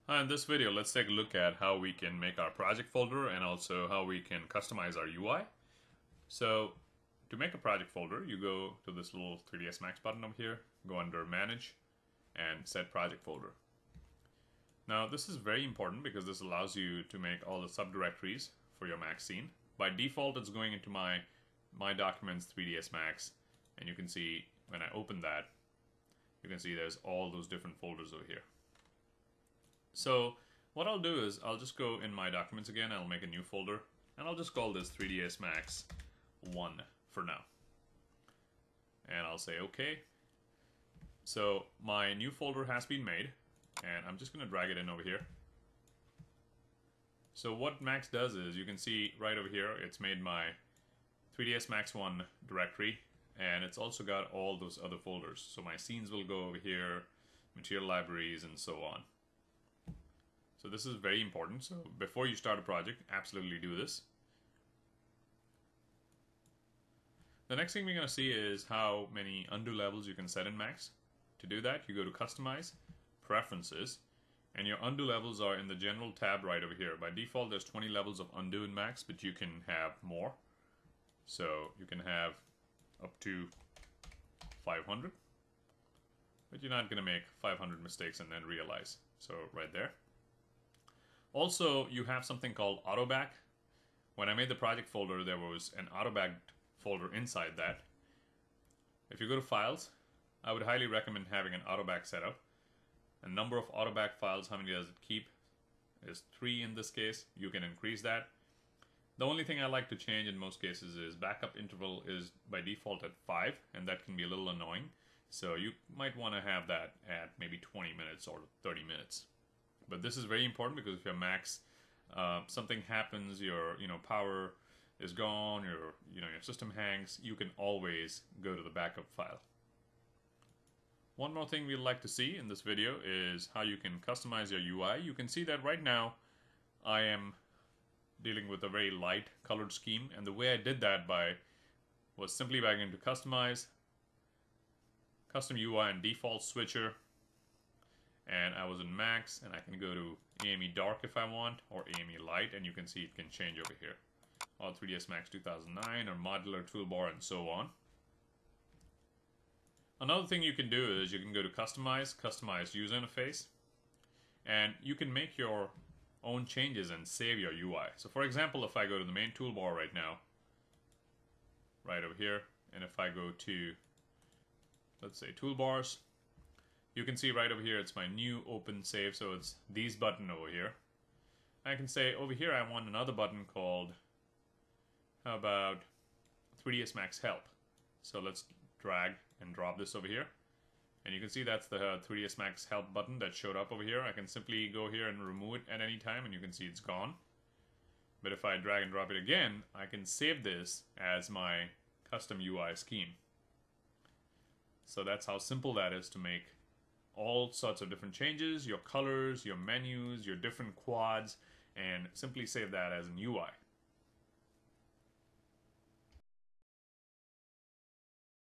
Hi, in this video, let's take a look at how we can make our project folder and also how we can customize our UI. So to make a project folder, you go to this little 3ds Max button over here, go under Manage and Set Project Folder. Now this is very important because this allows you to make all the subdirectories for your Max scene. By default, it's going into my Documents 3ds Max, and you can see when I open that, you can see there's all those different folders over here. So what I'll do is I'll just go in my documents again, I'll make a new folder, and I'll just call this 3ds Max 1 for now. And I'll say OK. So my new folder has been made, and I'm just going to drag it in over here. So what Max does is, you can see right over here, it's made my 3ds Max 1 directory, and it's also got all those other folders. So my scenes will go over here, material libraries, and so on. So this is very important. So before you start a project, absolutely do this. The next thing we're going to see is how many undo levels you can set in Max. To do that, you go to Customize, Preferences, and your undo levels are in the General tab right over here. By default, there's 20 levels of undo in Max, but you can have more. So you can have up to 500, but you're not going to make 500 mistakes and then realize. So right there. Also, you have something called AutoBack. When I made the project folder, there was an AutoBack folder inside that. If you go to Files, I would highly recommend having an AutoBack setup. A number of AutoBack files, how many does it keep? Is 3 in this case. You can increase that. The only thing I like to change in most cases is backup interval is by default at 5, and that can be a little annoying. So you might want to have that at maybe 20 minutes or 30 minutes. But this is very important because if your Max, something happens, your power is gone, your system hangs, you can always go to the backup file. One more thing we'd like to see in this video is how you can customize your UI. You can see that right now I am dealing with a very light colored scheme, and the way I did that was simply by going to Customize, Custom UI and Default Switcher. And I was in Max, and I can go to AME Dark if I want, or AME Light, and you can see it can change over here. Or 3ds Max 2009, or Modular Toolbar, and so on. Another thing you can do is you can go to Customize User Interface, and you can make your own changes and save your UI. So for example, if I go to the main toolbar right now, right over here, and if I go to, let's say, Toolbars, you can see right over here, it's my new open save, so it's these button over here. I can say over here I want another button called, how about 3ds Max Help. So let's drag and drop this over here. And you can see that's the 3ds Max Help button that showed up over here. I can simply go here and remove it at any time, and you can see it's gone. But if I drag and drop it again, I can save this as my custom UI scheme. So that's how simple that is to make all sorts of different changes, your colors, your menus, your different quads, and simply save that as an UI.